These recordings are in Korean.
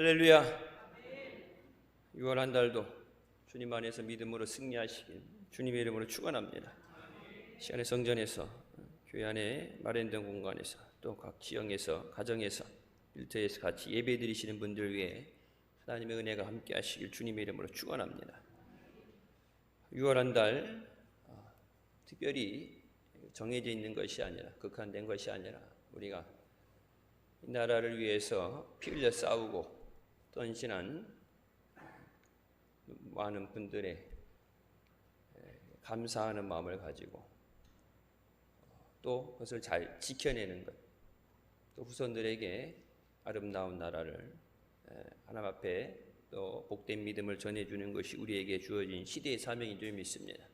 할렐루야. 6월 한 달도 주님 안에서 믿음으로 승리하시길 주님의 이름으로 축원합니다. 시간의 성전에서, 교회 안에 마련된 공간에서, 또 각 지역에서, 가정에서, 일터에서 같이 예배 드리시는 분들 위해 하나님의 은혜가 함께 하시길 주님의 이름으로 축원합니다. 6월 한 달 특별히 정해져 있는 것이 아니라, 극한된 것이 아니라 우리가 이 나라를 위해서 피 흘려 싸우고 헌신한 많은 분들의 감사하는 마음을 가지고 또 그것을 잘 지켜내는 것, 또 후손들에게 아름다운 나라를 하나님 앞에 또 복된 믿음을 전해주는 것이 우리에게 주어진 시대의 사명인 줄 믿습니다.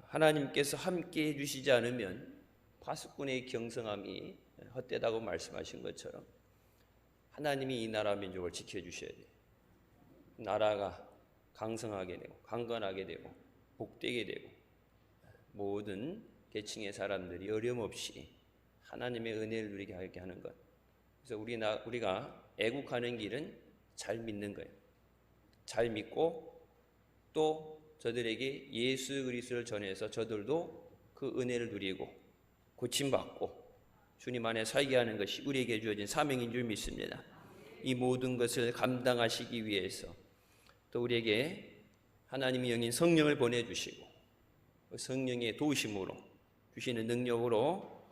하나님께서 함께 해주시지 않으면 파수꾼의 경성함이 헛되다고 말씀하신 것처럼 하나님이 이 나라 민족을 지켜주셔야 돼요. 나라가 강성하게 되고 강건하게 되고 복되게 되고 모든 계층의 사람들이 어려움없이 하나님의 은혜를 누리게 하게 하는 것. 그래서 우리가 애국하는 길은 잘 믿는 거예요. 잘 믿고 또 저들에게 예수 그리스도를 전해서 저들도 그 은혜를 누리고 고침받고 주님 안에 살게 하는 것이 우리에게 주어진 사명인 줄 믿습니다. 이 모든 것을 감당하시기 위해서 또 우리에게 하나님이 영인 성령을 보내주시고 그 성령의 도우심으로 주시는 능력으로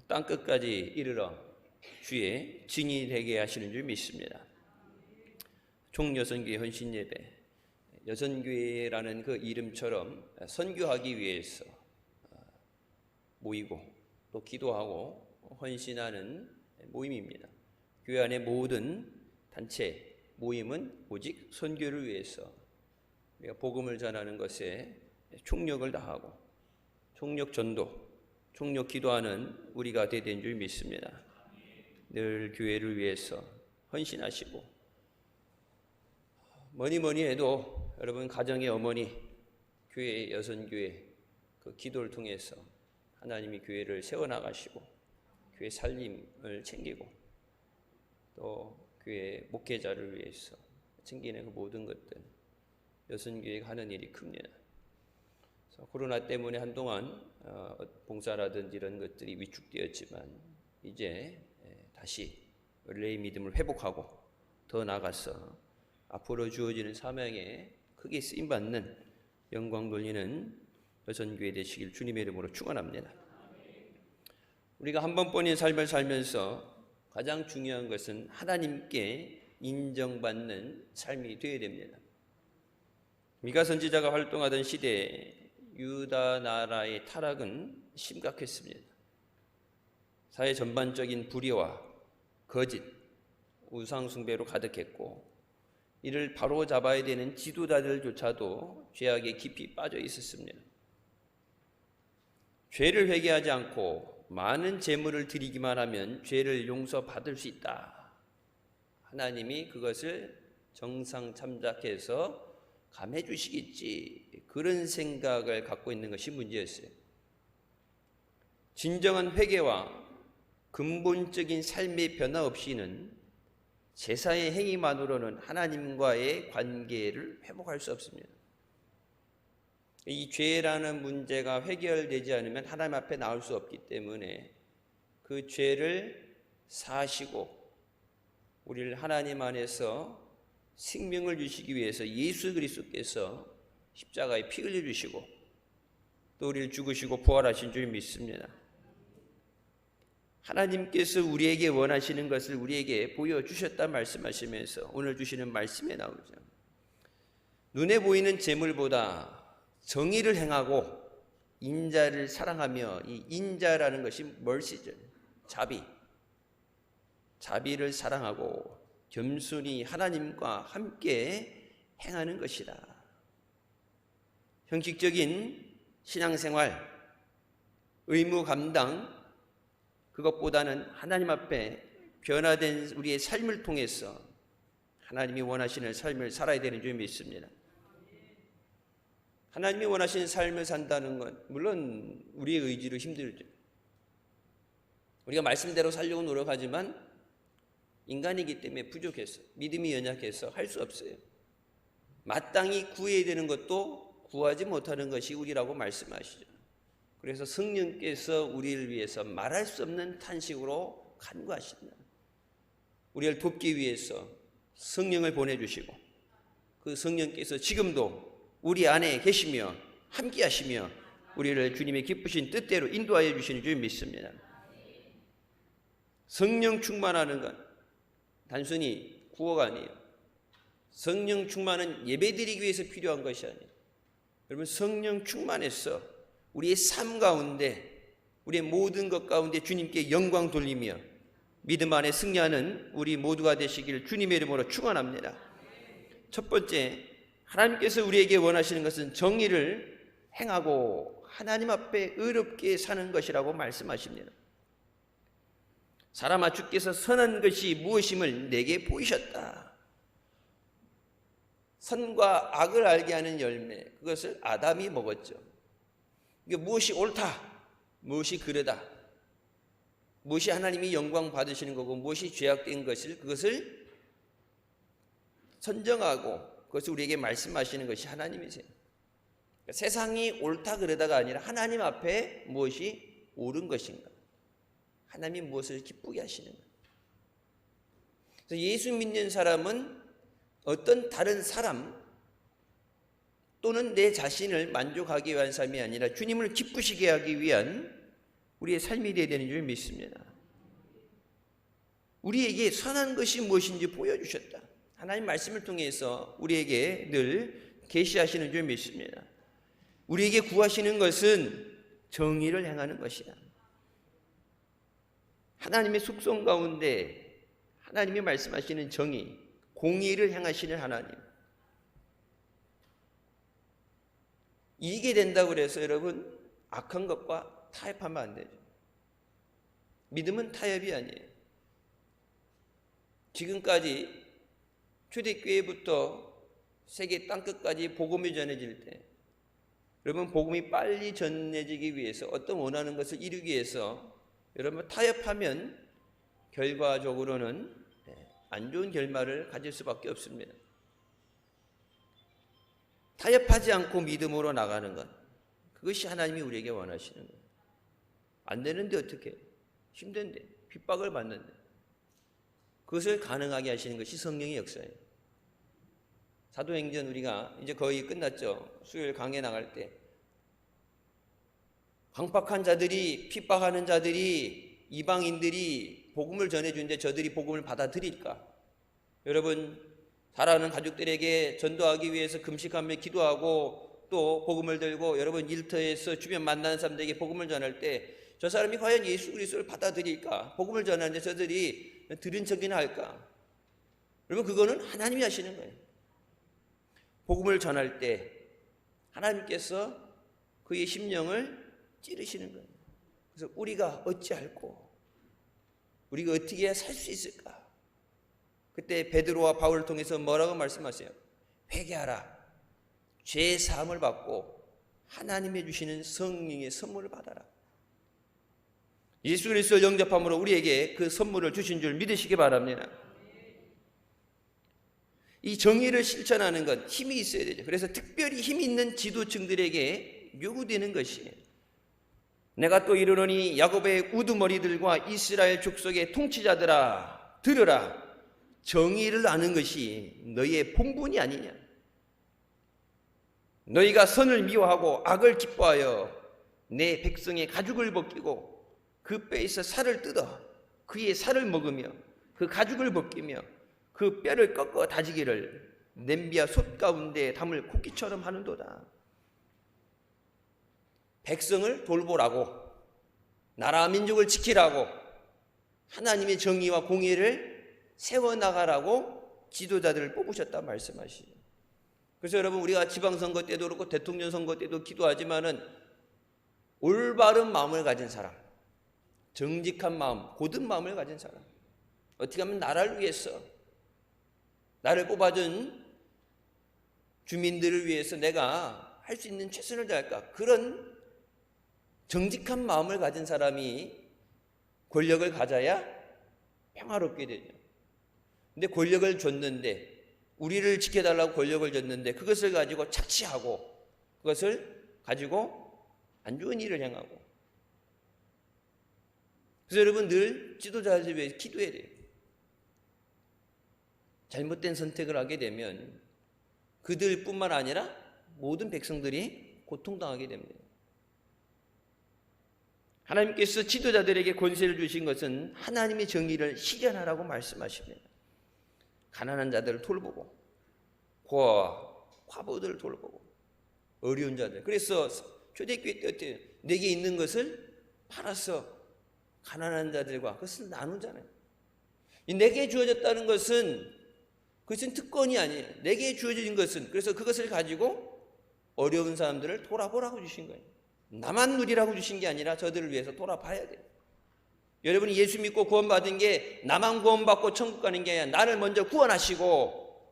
땅끝까지 이르러 주의 증인이 되게 하시는 줄 믿습니다. 총여선교회 헌신예배, 여선교회라는 그 이름처럼 선교하기 위해서 모이고 또 기도하고 헌신하는 모임입니다. 교회 안의 모든 단체 모임은 오직 선교를 위해서 우리가 복음을 전하는 것에 총력을 다하고 총력 전도, 총력 기도하는 우리가 되된 줄 믿습니다. 늘 교회를 위해서 헌신하시고 뭐니 해도 여러분 가정의 어머니, 교회 여선교회 그 기도를 통해서 하나님이 교회를 세워나가시고 교회 살림을 챙기고 또 교회 목회자를 위해서 챙기는 그 모든 것들 여선교회가 하는 일이 큽니다. 그래서 코로나 때문에 한동안 봉사라든지 이런 것들이 위축되었지만 이제 다시 원래의 믿음을 회복하고 더 나아가서 앞으로 주어지는 사명에 크게 쓰임받는 영광 돌리는 여선교회 되시길 주님의 이름으로 축원합니다. 우리가 한 번뿐인 삶을 살면서 가장 중요한 것은 하나님께 인정받는 삶이 되어야 됩니다. 미가 선지자가 활동하던 시대에 유다 나라의 타락은 심각했습니다. 사회 전반적인 불의와 거짓, 우상 숭배로 가득했고 이를 바로 잡아야 되는 지도자들조차도 죄악에 깊이 빠져 있었습니다. 죄를 회개하지 않고 많은 재물을 드리기만 하면 죄를 용서받을 수 있다. 하나님이 그것을 정상 참작해서 감해 주시겠지. 그런 생각을 갖고 있는 것이 문제였어요. 진정한 회개와 근본적인 삶의 변화 없이는 제사의 행위만으로는 하나님과의 관계를 회복할 수 없습니다. 이 죄라는 문제가 해결되지 않으면 하나님 앞에 나올 수 없기 때문에 그 죄를 사하시고 우리를 하나님 안에서 생명을 주시기 위해서 예수 그리스도께서 십자가에 피 흘려 주시고 또 우리를 죽으시고 부활하신 줄 믿습니다. 하나님께서 우리에게 원하시는 것을 우리에게 보여주셨다 말씀하시면서 오늘 주시는 말씀에 나오죠. 눈에 보이는 재물보다 정의를 행하고 인자를 사랑하며 이 인자라는 것이 멀시죠. 자비를 사랑하고 겸손히 하나님과 함께 행하는 것이다. 형식적인 신앙생활, 의무 감당 그것보다는 하나님 앞에 변화된 우리의 삶을 통해서 하나님이 원하시는 삶을 살아야 되는 줄 믿습니다. 하나님이 원하시는 삶을 산다는 건 물론 우리의 의지로 힘들죠. 우리가 말씀대로 살려고 노력하지만 인간이기 때문에 부족해서, 믿음이 연약해서 할 수 없어요. 마땅히 구해야 되는 것도 구하지 못하는 것이 우리라고 말씀하시죠. 그래서 성령께서 우리를 위해서 말할 수 없는 탄식으로 간구하신다. 우리를 돕기 위해서 성령을 보내주시고, 그 성령께서 지금도 우리 안에 계시며 함께 하시며 우리를 주님의 기쁘신 뜻대로 인도하여 주시는 줄 믿습니다. 성령 충만하는 건 단순히 구호가 아니에요. 성령 충만은 예배드리기 위해서 필요한 것이 아니에요. 여러분, 성령 충만해서 우리의 삶 가운데, 우리의 모든 것 가운데 주님께 영광 돌리며 믿음 안에 승리하는 우리 모두가 되시길 주님의 이름으로 축원합니다. 첫 번째, 하나님께서 우리에게 원하시는 것은 정의를 행하고 하나님 앞에 의롭게 사는 것이라고 말씀하십니다. 사람아, 주께서 선한 것이 무엇임을 내게 보이셨다. 선과 악을 알게 하는 열매, 그것을 아담이 먹었죠. 이게 무엇이 옳다, 무엇이 그르다, 무엇이 하나님이 영광 받으시는 거고 무엇이 죄악된 것을, 그것을 선정하고 그것을 우리에게 말씀하시는 것이 하나님이세요. 그러니까 세상이 옳다 그르다가 아니라 하나님 앞에 무엇이 옳은 것인가, 하나님이 무엇을 기쁘게 하시는가. 그래서 예수 믿는 사람은 어떤 다른 사람 또는 내 자신을 만족하기 위한 삶이 아니라 주님을 기쁘시게 하기 위한 우리의 삶이 되어야 되는 줄 믿습니다. 우리에게 선한 것이 무엇인지 보여주셨다. 하나님 말씀을 통해서 우리에게 늘 계시하시는 줄 믿습니다. 우리에게 구하시는 것은 정의를 행하는 것이다. 하나님의 속성 가운데 하나님이 말씀하시는 정의, 공의를 행하시는 하나님. 이게 된다고 해서 여러분 악한 것과 타협하면 안 되죠. 믿음은 타협이 아니에요. 지금까지 초대교회부터 세계 땅끝까지 복음이 전해질 때, 여러분 복음이 빨리 전해지기 위해서, 어떤 원하는 것을 이루기 위해서 여러분 타협하면 결과적으로는 안 좋은 결말을 가질 수밖에 없습니다. 타협하지 않고 믿음으로 나가는 것, 그것이 하나님이 우리에게 원하시는 거예요. 안 되는데 어떻게, 힘든데, 핍박을 받는데, 그것을 가능하게 하시는 것이 성령의 역사예요. 사도행전 우리가 이제 거의 끝났죠. 수요일 강해 나갈 때 강팍한 자들이, 핍박하는 자들이, 이방인들이 복음을 전해주는데 저들이 복음을 받아들일까? 여러분, 사랑하는 가족들에게 전도하기 위해서 금식하며 기도하고 또 복음을 들고 여러분 일터에서 주변 만나는 사람들에게 복음을 전할 때 저 사람이 과연 예수 그리스도를 받아들일까? 복음을 전하는데 저들이 들은 척이나 할까? 여러분, 그거는 하나님이 하시는 거예요. 복음을 전할 때 하나님께서 그의 심령을 찌르시는 거예요. 그래서 우리가 어찌할꼬? 우리가 어떻게 해야 살 수 있을까? 그때 베드로와 바울을 통해서 뭐라고 말씀하세요? 회개하라. 죄 사함을 받고 하나님이 주시는 성령의 선물을 받아라. 예수 그리스도를 영접함으로 우리에게 그 선물을 주신 줄 믿으시기 바랍니다. 이 정의를 실천하는 건 힘이 있어야 되죠. 그래서 특별히 힘 있는 지도층들에게 요구되는 것이에요. 내가 또 이르노니 야곱의 우두머리들과 이스라엘 족속의 통치자들아, 들으라. 정의를 아는 것이 너희의 본분이 아니냐. 너희가 선을 미워하고 악을 기뻐하여 내 백성의 가죽을 벗기고 그 뼈에서 살을 뜯어 그의 살을 먹으며 그 가죽을 벗기며 그 뼈를 꺾어 다지기를 냄비와 솥 가운데 담을 쿠키처럼 하는도다. 백성을 돌보라고, 나라 민족을 지키라고, 하나님의 정의와 공의를 세워나가라고 지도자들을 뽑으셨다 말씀하시죠. 그래서 여러분, 우리가 지방선거 때도 그렇고 대통령 선거 때도 기도하지만은 올바른 마음을 가진 사람, 정직한 마음, 고든 마음을 가진 사람, 어떻게 하면 나라를 위해서, 나를 뽑아준 주민들을 위해서 내가 할 수 있는 최선을 다할까? 그런 정직한 마음을 가진 사람이 권력을 가져야 평화롭게 되죠. 근데 권력을 줬는데, 우리를 지켜달라고 권력을 줬는데 그것을 가지고 착취하고 그것을 가지고 안 좋은 일을 행하고. 그래서 여러분 늘 지도자들 위해 기도해야 돼요. 잘못된 선택을 하게 되면 그들뿐만 아니라 모든 백성들이 고통당하게 됩니다. 하나님께서 지도자들에게 권세를 주신 것은 하나님의 정의를 실현하라고 말씀하십니다. 가난한 자들을 돌보고 고아와 과부들을 돌보고 어려운 자들. 그래서 초대교회 때 어때요? 내게 있는 것을 팔아서 가난한 자들과 그것을 나누잖아요. 내게 주어졌다는 것은 그것은 특권이 아니에요. 내게 주어진 것은, 그래서 그것을 가지고 어려운 사람들을 돌아보라고 주신 거예요. 나만 누리라고 주신 게 아니라 저들을 위해서 돌아봐야 돼요. 여러분이 예수 믿고 구원받은 게 나만 구원받고 천국 가는 게 아니라 나를 먼저 구원하시고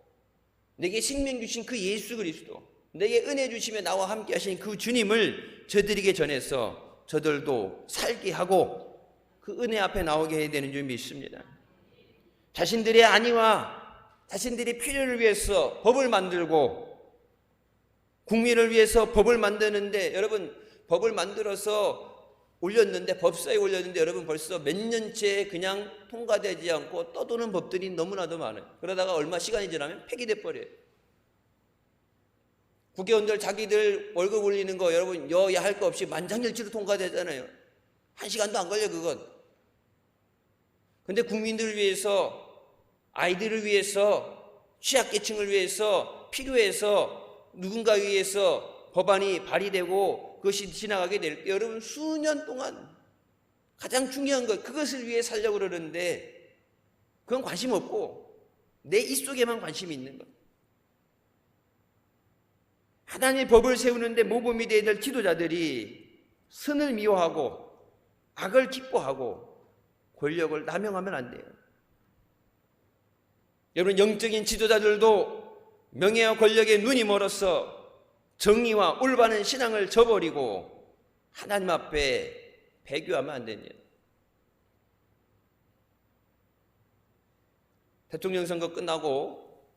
내게 생명 주신 그 예수 그리스도, 내게 은혜 주시며 나와 함께 하신 그 주님을 저들에게 전해서 저들도 살게 하고 그 은혜 앞에 나오게 해야 되는 줄 믿습니다. 자신들의 안위와 자신들의 필요를 위해서 법을 만들고 국민을 위해서 법을 만드는데, 여러분 법을 만들어서 올렸는데, 법사에 올렸는데 여러분 벌써 몇 년째 그냥 통과되지 않고 떠도는 법들이 너무나도 많아요. 그러다가 얼마 시간이 지나면 폐기돼 버려요. 국회의원들 자기들 월급 올리는 거 여러분 여야 할 거 없이 만장일치로 통과되잖아요. 1시간도 안 걸려 그건. 근데 국민들을 위해서, 아이들을 위해서, 취약계층을 위해서, 필요해서, 누군가 위해서 법안이 발의되고 그것이 지나가게 될 때 여러분 수년 동안 가장 중요한 것, 그것을 위해 살려고 그러는데 그건 관심 없고 내 입속에만 관심이 있는 것. 하나님의 법을 세우는데 모범이 되어야 될 지도자들이 선을 미워하고 악을 기뻐하고 권력을 남용하면 안 돼요. 여러분 영적인 지도자들도 명예와 권력에 눈이 멀어서 정의와 올바른 신앙을 저버리고 하나님 앞에 배교하면 안 됩니다. 대통령 선거 끝나고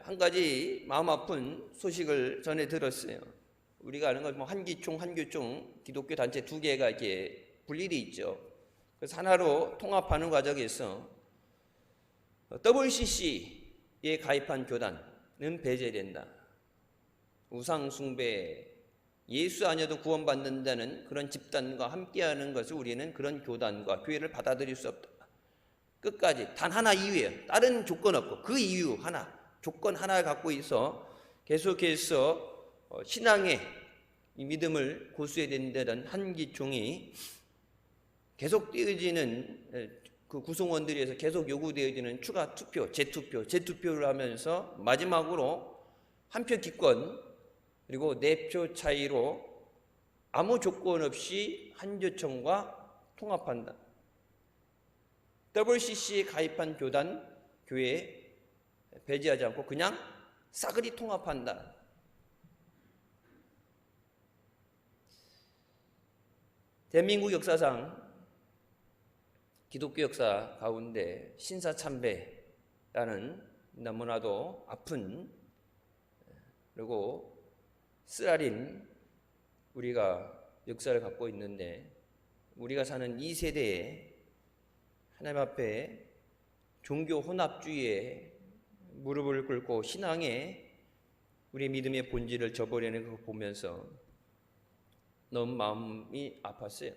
한 가지 마음 아픈 소식을 전해 들었어요. 우리가 아는 건 한교총 기독교 단체 두 개가 이렇게 분리돼 있죠. 그래서 하나로 통합하는 과정에서 WCC에 가입한 교단은 배제된다. 우상 숭배, 예수 아니어도 구원받는다는 그런 집단과 함께하는 것을 우리는 그런 교단과 교회를 받아들일 수 없다. 끝까지 단 하나 이유예요. 다른 조건 없고 그 이유 하나, 조건 하나를 갖고 있어 계속해서 신앙의 이 믿음을 고수해야 된다는 한기총이 계속 띄어지는 그 구성원들에서 계속 요구되어지는 추가 투표, 재투표를 하면서 마지막으로 한 표 기권 그리고 4표 차이로 아무 조건 없이 한교총과 통합한다. WCC에 가입한 교단, 교회 배제하지 않고 그냥 싸그리 통합한다. 대한민국 역사상 기독교 역사 가운데 신사참배라는 너무나도 아픈 그리고 쓰라린 우리가 역사를 갖고 있는데, 우리가 사는 이 세대에 하나님 앞에 종교 혼합주의에 무릎을 꿇고 신앙에 우리 믿음의 본질을 저버리는 거 보면서 너무 마음이 아팠어요.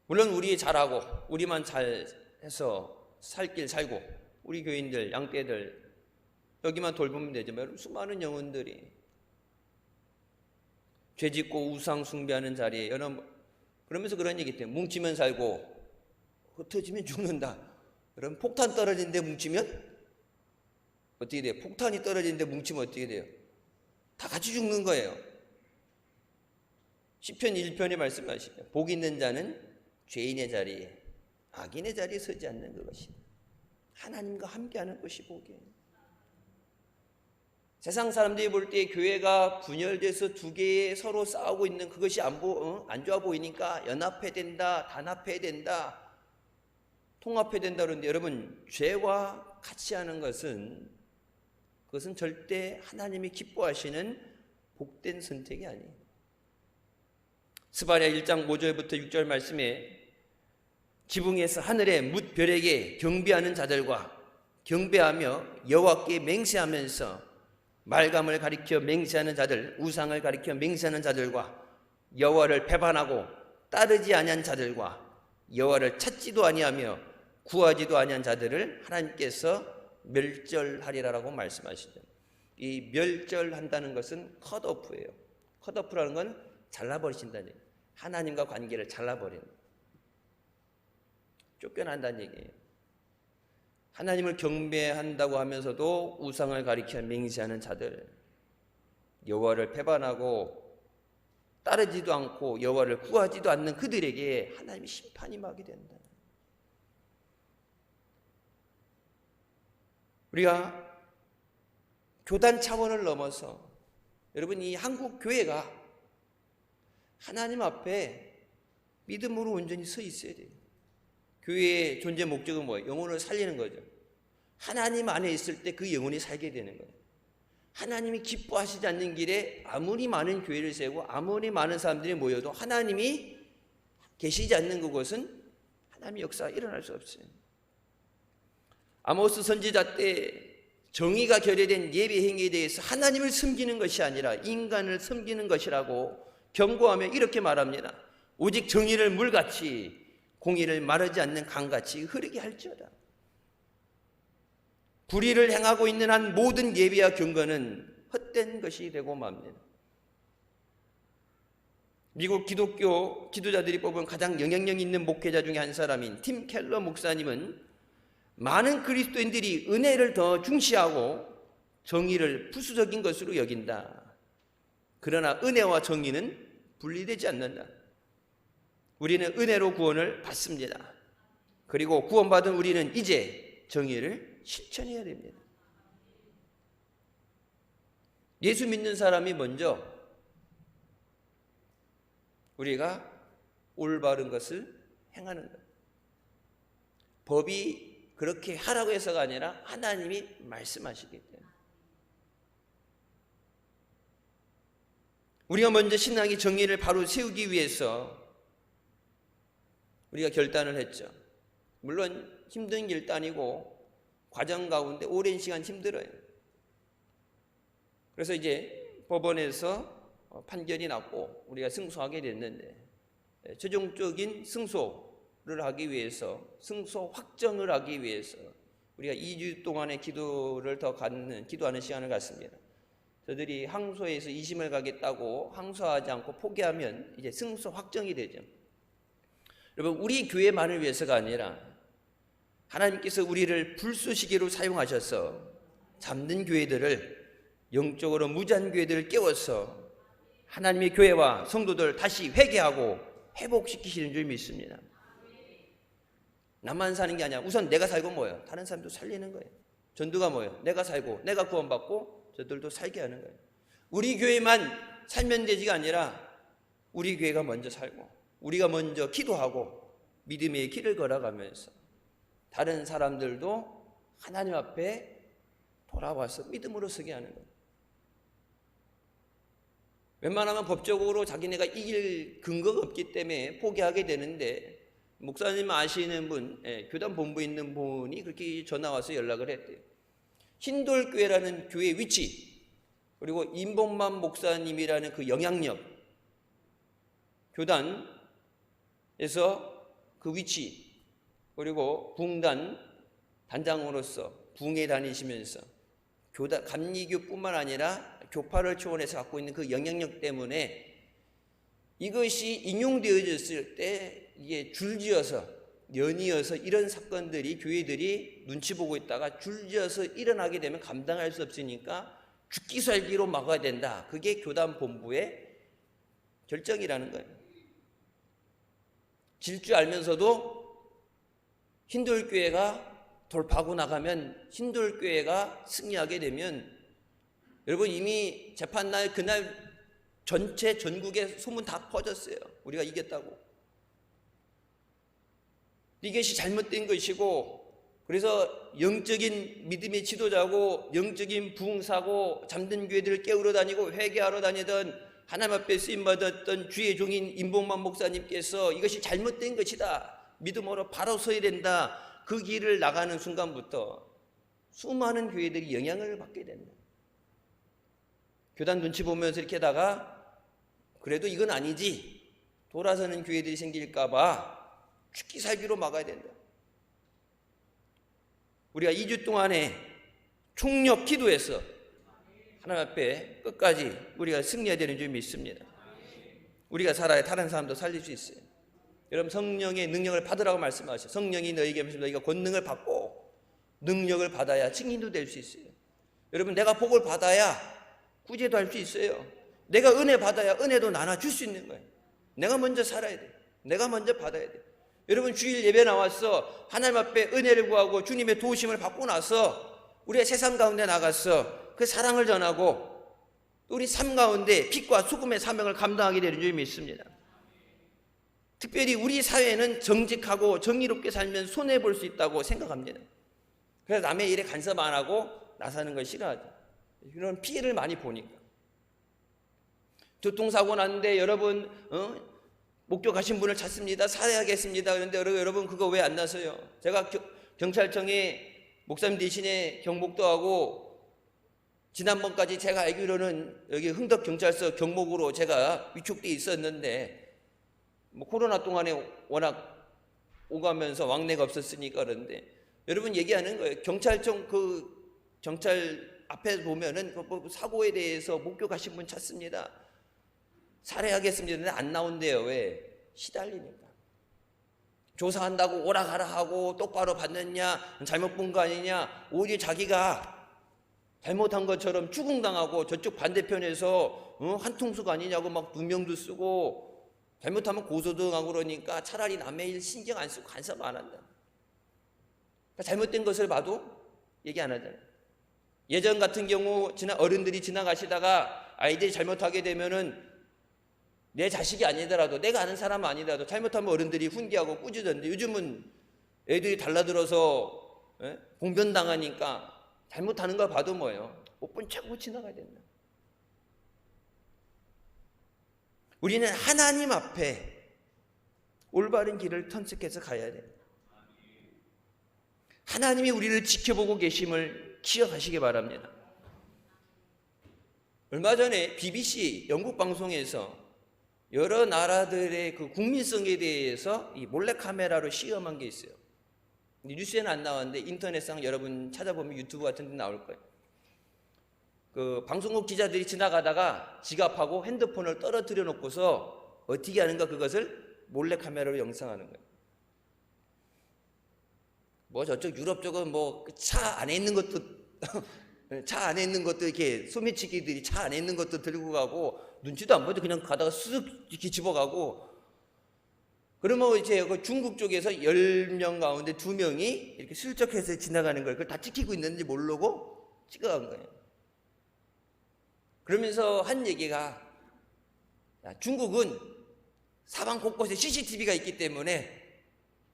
물론 우리 잘하고 우리만 잘해서 살 길 살고 우리 교인들, 양떼들 여기만 돌보면 되지만 수많은 영혼들이 죄짓고 우상 숭배하는 자리에 그러면서 그런 얘기 때문에 뭉치면 살고 흩어지면 죽는다. 그럼 폭탄 떨어지는데 뭉치면 어떻게 돼요? 폭탄이 떨어지는데 뭉치면 어떻게 돼요? 다 같이 죽는 거예요. 시편 1편에 말씀하시죠. 복 있는 자는 죄인의 자리에 악인의 자리에 서지 않는 그것이 하나님과 함께하는 것이 복이에요. 세상 사람들이 볼 때 교회가 분열돼서 두 개에 서로 싸우고 있는 그것이 안 좋아 보이니까 연합해야 된다, 단합해야 된다. 통합해야 된다 그러는데 여러분, 죄와 같이 하는 것은 그것은 절대 하나님이 기뻐하시는 복된 선택이 아니에요. 스바랴 1장 5절부터 6절 말씀에 지붕에서 하늘의 뭇별에게 경배하는 자들과 경배하며 여호와께 맹세하면서 말감을 가리켜 맹세하는 자들, 우상을 가리켜 맹세하는 자들과 여호와를 배반하고 따르지 아니한 자들과 여호와를 찾지도 아니하며 구하지도 아니한 자들을 하나님께서 멸절하리라라고 말씀하시죠. 이 멸절한다는 것은 컷오프예요. 컷오프라는 건 잘라버리신다는 얘기예요. 하나님과 관계를 잘라버리는, 쫓겨난다는 얘기예요. 하나님을 경배한다고 하면서도 우상을 가리켜 맹세하는 자들, 여호와를 배반하고 따르지도 않고 여호와를 구하지도 않는 그들에게 하나님이 심판이 임하게 된다. 우리가 교단 차원을 넘어서 여러분, 이 한국 교회가 하나님 앞에 믿음으로 온전히 서 있어야 돼요. 교회의 존재 목적은 뭐예요? 영혼을 살리는 거죠. 하나님 안에 있을 때 그 영혼이 살게 되는 거예요. 하나님이 기뻐하시지 않는 길에 아무리 많은 교회를 세우고 아무리 많은 사람들이 모여도 하나님이 계시지 않는 그곳은 하나님의 역사가 일어날 수 없어요. 아모스 선지자 때 정의가 결여된 예배 행위에 대해서 하나님을 섬기는 것이 아니라 인간을 섬기는 것이라고 경고하며 이렇게 말합니다. 오직 정의를 물같이 공의를 마르지 않는 강같이 흐르게 할지어다. 불의를 행하고 있는 한 모든 예배와 경건은 헛된 것이 되고 맙니다. 미국 기독교 지도자들이 뽑은 가장 영향력 있는 목회자 중에 한 사람인 팀 켈러 목사님은 많은 그리스도인들이 은혜를 더 중시하고 정의를 부수적인 것으로 여긴다. 그러나 은혜와 정의는 분리되지 않는다. 우리는 은혜로 구원을 받습니다. 그리고 구원받은 우리는 이제 정의를 실천해야 됩니다. 예수 믿는 사람이 먼저 우리가 올바른 것을 행하는 것. 법이 그렇게 하라고 해서가 아니라 하나님이 말씀하시기 때문에. 우리가 먼저 신앙의 정의를 바로 세우기 위해서 우리가 결단을 했죠. 물론 힘든 결단이고 과정 가운데 오랜 시간 힘들어요. 그래서 이제 법원에서 판결이 났고 우리가 승소하게 됐는데, 최종적인 승소를 하기 위해서, 승소 확정을 하기 위해서 우리가 2주 동안의 기도를 더 기도하는 시간을 갖습니다. 저들이 항소에서 2심을 가겠다고 항소하지 않고 포기하면 이제 승소 확정이 되죠. 여러분, 우리 교회만을 위해서가 아니라 하나님께서 우리를 불쏘시개로 사용하셔서 잠든 교회들을, 영적으로 무지한 교회들을 깨워서 하나님의 교회와 성도들 다시 회개하고 회복시키시는 줄 믿습니다. 나만 사는 게 아니라 우선 내가 살고 뭐예요? 다른 사람도 살리는 거예요. 전도가 뭐예요? 내가 살고 내가 구원받고 저들도 살게 하는 거예요. 우리 교회만 살면 되지가 아니라 우리 교회가 먼저 살고 우리가 먼저 기도하고 믿음의 길을 걸어가면서 다른 사람들도 하나님 앞에 돌아와서 믿음으로 서게 하는 거예요. 웬만하면 법적으로 자기네가 이길 근거가 없기 때문에 포기하게 되는데, 목사님 아시는 분, 교단 본부에 있는 분이 그렇게 전화 와서 연락을 했대요. 흰돌교회라는 교회 위치, 그리고 임봉만 목사님이라는 그 영향력, 교단에서 그 위치, 그리고 붕단 단장으로서 붕에 다니시면서 교단 감리교뿐만 아니라 교파를 초월해서 갖고 있는 그 영향력 때문에 이것이 인용되어졌을 때 이게 줄지어서 연이어서 이런 사건들이 교회들이 눈치 보고 있다가 줄지어서 일어나게 되면 감당할 수 없으니까 죽기 살기로 막아야 된다. 그게 교단 본부의 결정이라는 거예요. 질 줄 알면서도 흰돌교회가 돌파하고 나가면, 흰돌교회가 승리하게 되면, 여러분 이미 재판날 그날 전체 전국에 소문 다 퍼졌어요. 우리가 이겼다고. 이것이 잘못된 것이고, 그래서 영적인 믿음의 지도자고 영적인 부흥사고 잠든 교회들을 깨우러 다니고 회개하러 다니던 하나님 앞에 쓰임받았던 주의 종인 임봉만 목사님께서 이것이 잘못된 것이다, 믿음으로 바로 서야 된다, 그 길을 나가는 순간부터 수많은 교회들이 영향을 받게 된다. 교단 눈치 보면서 이렇게 하다가 그래도 이건 아니지, 돌아서는 교회들이 생길까 봐 죽기 살기로 막아야 된다. 우리가 2주 동안에 총력 기도해서 하나님 앞에 끝까지 우리가 승리해야 되는 줄 믿습니다. 우리가 살아야 다른 사람도 살릴 수 있어요. 여러분, 성령의 능력을 받으라고 말씀하셔요. 성령이 너희에게 임하시면 너희가 권능을 받고 능력을 받아야 증인도 될 수 있어요. 여러분, 내가 복을 받아야 구제도 할 수 있어요. 내가 은혜 받아야 은혜도 나눠줄 수 있는 거예요. 내가 먼저 살아야 돼. 내가 먼저 받아야 돼. 여러분, 주일 예배 나왔어. 하나님 앞에 은혜를 구하고 주님의 도우심을 받고 나서 우리가 세상 가운데 나가서 그 사랑을 전하고 우리 삶 가운데 빛과 소금의 사명을 감당하게 되는 줄 믿습니다. 특별히 우리 사회는 정직하고 정의롭게 살면 손해볼 수 있다고 생각합니다. 그래서 남의 일에 간섭 안 하고 나서는 걸 싫어하죠. 이런 피해를 많이 보니까. 교통사고 났는데 여러분 목격하신 분을 찾습니다. 살해하겠습니다. 그런데 여러분 그거 왜 안 나서요? 제가 경찰청에 목사님 대신에 경복도 하고 지난번까지 제가 알기로는 여기 흥덕경찰서 경목으로 제가 위촉돼 있었는데 코로나 동안에 워낙 오가면서 왕래가 없었으니까. 그런데 여러분 얘기하는 거예요. 경찰청 경찰 앞에 보면은 사고에 대해서 목격하신 분 찾습니다. 살해하겠습니다. 근데 안 나온대요. 왜? 시달리니까. 조사한다고 오라가라 하고 똑바로 받느냐, 잘못 본 거 아니냐, 오히려 자기가 잘못한 것처럼 추궁당하고 저쪽 반대편에서 한통수가 아니냐고 막 누명도 쓰고 잘못하면 고소도 하고 그러니까 차라리 남의 일 신경 안 쓰고 간섭 안 한다. 그러니까 잘못된 것을 봐도 얘기 안 하잖아요. 예전 같은 경우 어른들이 지나가시다가 아이들이 잘못하게 되면은 내 자식이 아니더라도 내가 아는 사람 아니더라도 잘못하면 어른들이 훈계하고 꾸짖었는데 요즘은 애들이 달라들어서 봉변당하니까 잘못하는 걸 봐도 뭐예요? 못 본 척하고 지나가야 된다. 우리는 하나님 앞에 올바른 길을 턴식해서 가야 돼요. 하나님이 우리를 지켜보고 계심을 기억하시기 바랍니다. 얼마 전에 BBC 영국 방송에서 여러 나라들의 그 국민성에 대해서 이 몰래카메라로 시험한 게 있어요. 뉴스에는 안 나왔는데 인터넷상 여러분 찾아보면 유튜브 같은 데 나올 거예요. 그 방송국 기자들이 지나가다가 지갑하고 핸드폰을 떨어뜨려 놓고서 어떻게 하는가, 그것을 몰래카메라로 영상하는 거예요. 뭐 저쪽 유럽 쪽은 뭐 차 안에 있는 것도 차 안에 있는 것도 이렇게 소매치기들이 차 안에 있는 것도 들고 가고 눈치도 안 보죠. 그냥 가다가 쓱 이렇게 집어가고. 그러면 이제 그 중국 쪽에서 10명 가운데 2명이 이렇게 슬쩍해서 지나가는 걸 그걸 다 찍히고 있는지 모르고 찍어간 거예요. 그러면서 한 얘기가, 중국은 사방 곳곳에 CCTV가 있기 때문에,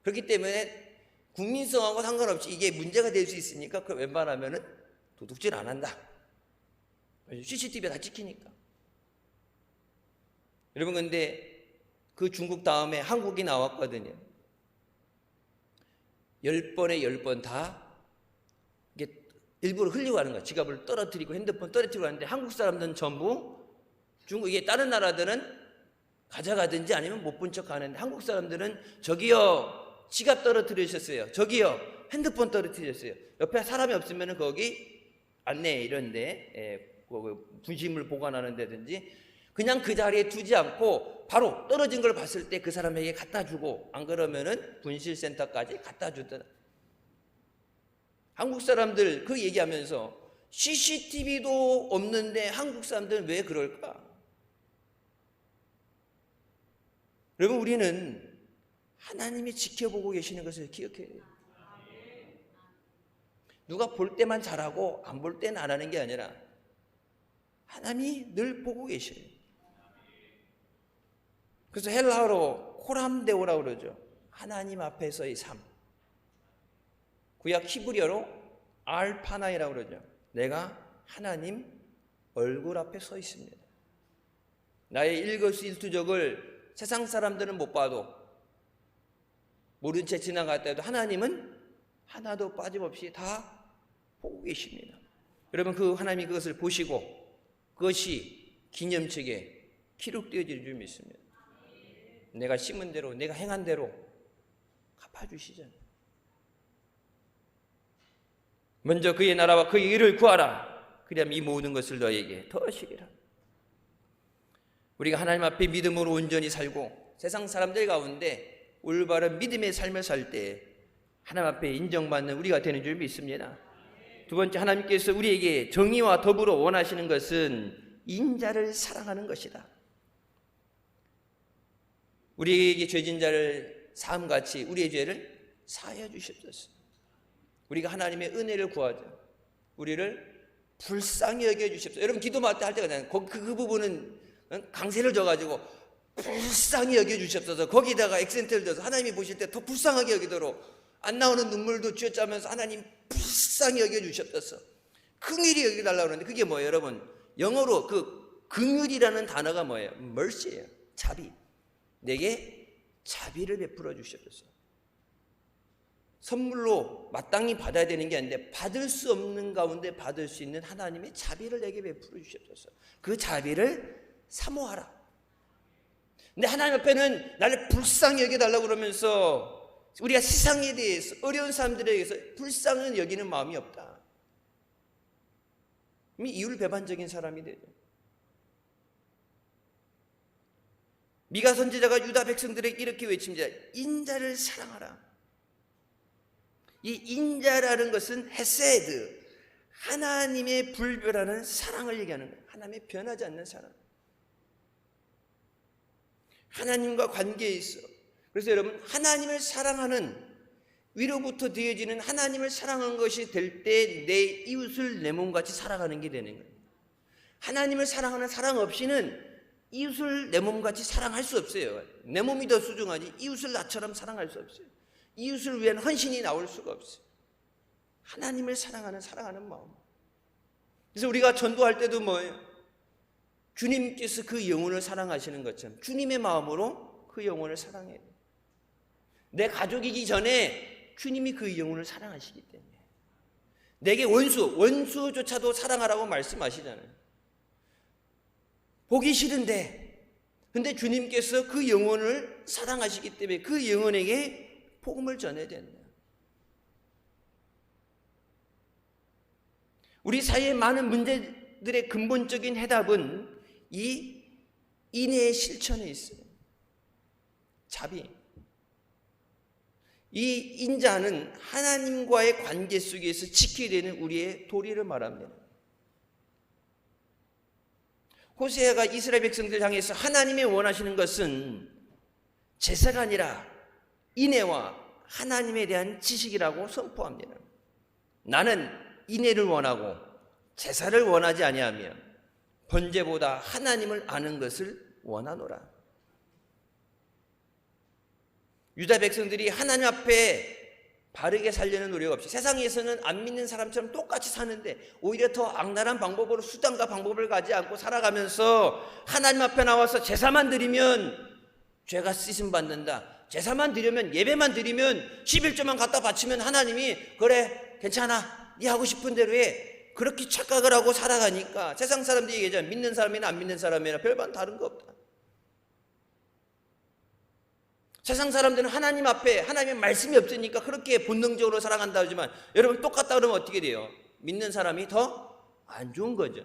그렇기 때문에 국민성하고 상관없이 이게 문제가 될 수 있으니까 그 웬만하면은 도둑질 안 한다. CCTV가 다 찍히니까. 여러분, 근데 그 중국 다음에 한국이 나왔거든요. 10번에 10번 다 이게 일부러 흘리고 가는 거야. 지갑을 떨어뜨리고 핸드폰 떨어뜨리고 하는데 한국 사람들은 전부 중국, 이게 다른 나라들은 가져가든지 아니면 못 본 척 하는데 한국 사람들은 저기요 지갑 떨어뜨리셨어요, 저기요 핸드폰 떨어뜨리셨어요, 옆에 사람이 없으면 거기 안내 이런데 분실물 보관하는 데든지 그냥 그 자리에 두지 않고 바로 떨어진 걸 봤을 때 그 사람에게 갖다 주고, 안 그러면은 분실센터까지 갖다 주더라. 한국 사람들 그 얘기하면서 CCTV도 없는데 한국 사람들은 왜 그럴까? 여러분, 우리는 하나님이 지켜보고 계시는 것을 기억해야 돼요. 누가 볼 때만 잘하고 안 볼 때는 안 하는 게 아니라 하나님이 늘 보고 계셔요. 그래서 헬라어로 코람데오라고 그러죠. 하나님 앞에서의 삶. 구약 히브리어로 알파나이라고 그러죠. 내가 하나님 얼굴 앞에 서 있습니다. 나의 일거수일투족을 세상 사람들은 못 봐도, 모른 채 지나갔다 해도 하나님은 하나도 빠짐없이 다 보고 계십니다. 여러분, 그 하나님이 그것을 보시고 그것이 기념책에 기록되어질 줄 믿습니다. 내가 심은 대로, 내가 행한 대로 갚아주시잖아요. 먼저 그의 나라와 그의 의를 구하라. 그리하면 이 모든 것을 너에게 더하시리라. 우리가 하나님 앞에 믿음으로 온전히 살고 세상 사람들 가운데 올바른 믿음의 삶을 살 때 하나님 앞에 인정받는 우리가 되는 줄 믿습니다. 두 번째, 하나님께서 우리에게 정의와 더불어 원하시는 것은 인자를 사랑하는 것이다. 우리에게 죄진 자를 사함같이 우리의 죄를 사하여 주시옵소서. 우리가 하나님의 은혜를 구하자. 우리를 불쌍히 여겨 주십시오. 여러분, 기도할 때 할 때가 그 부분은 강세를 줘가지고 불쌍히 여겨 주십소서. 거기다가 액센트를 줘서 하나님이 보실 때 더 불쌍하게 여기도록 안 나오는 눈물도 쥐어짜면서 하나님 불쌍히 여겨 주십소서. 긍휼히 여겨달라고 그러는데 그게 뭐예요, 여러분? 영어로 그 긍휼이라는 단어가 뭐예요? mercy예요. 자비. 내게 자비를 베풀어 주십소서. 선물로 마땅히 받아야 되는 게 아닌데 받을 수 없는 가운데 받을 수 있는 하나님의 자비를 내게 베풀어 주십소서. 그 자비를 사모하라. 근데 하나님 앞에는 나를 불쌍히 여겨달라고 그러면서 우리가 세상에 대해서, 어려운 사람들에게서 불쌍히 여기는 마음이 없다. 이미 이율배반적인 사람이 되죠. 미가 선지자가 유다 백성들에게 이렇게 외칩니다. 인자를 사랑하라. 이 인자라는 것은 헤세드, 하나님의 불변하는 사랑을 얘기하는 거예요. 하나님의 변하지 않는 사랑. 하나님과 관계에 있어. 그래서 여러분, 하나님을 사랑하는, 위로부터 되어지는 하나님을 사랑한 것이 될 때 내 이웃을 내 몸같이 살아가는 게 되는 거예요. 하나님을 사랑하는 사랑 없이는 이웃을 내 몸같이 사랑할 수 없어요. 내 몸이 더 소중하지 이웃을 나처럼 사랑할 수 없어요. 이웃을 위한 헌신이 나올 수가 없어요. 하나님을 사랑하는 마음. 그래서 우리가 전도할 때도 뭐예요? 주님께서 그 영혼을 사랑하시는 것처럼 주님의 마음으로 그 영혼을 사랑해요. 내 가족이기 전에 주님이 그 영혼을 사랑하시기 때문에. 내게 원수조차도 사랑하라고 말씀하시잖아요. 보기 싫은데, 근데 주님께서 그 영혼을 사랑하시기 때문에 그 영혼에게 복음을 전해야 된다. 우리 사회의 많은 문제들의 근본적인 해답은 이 인애의 실천에 있어요. 자비. 이 인자는 하나님과의 관계 속에서 지켜야 되는 우리의 도리를 말합니다. 호세아가 이스라엘 백성들 향해서 하나님이 원하시는 것은 제사가 아니라 인애와 하나님에 대한 지식이라고 선포합니다. 나는 인애를 원하고 제사를 원하지 아니하며 번제보다 하나님을 아는 것을 원하노라. 유다 백성들이 하나님 앞에 바르게 살려는 노력 없이 세상에서는 안 믿는 사람처럼 똑같이 사는데 오히려 더 악랄한 방법으로 수단과 방법을 가지 않고 살아가면서 하나님 앞에 나와서 제사만 드리면 죄가 씻음 받는다. 제사만 드리면, 예배만 드리면, 11조만 갖다 바치면 하나님이 그래 괜찮아 네 하고 싶은 대로 해, 그렇게 착각을 하고 살아가니까 세상 사람들이 얘기하잖아요. 믿는 사람이나 안 믿는 사람이나 별반 다른 거 없다. 세상 사람들은 하나님 앞에 하나님의 말씀이 없으니까 그렇게 본능적으로 살아간다 하지만 여러분, 똑같다 그러면 어떻게 돼요? 믿는 사람이 더 안 좋은 거죠.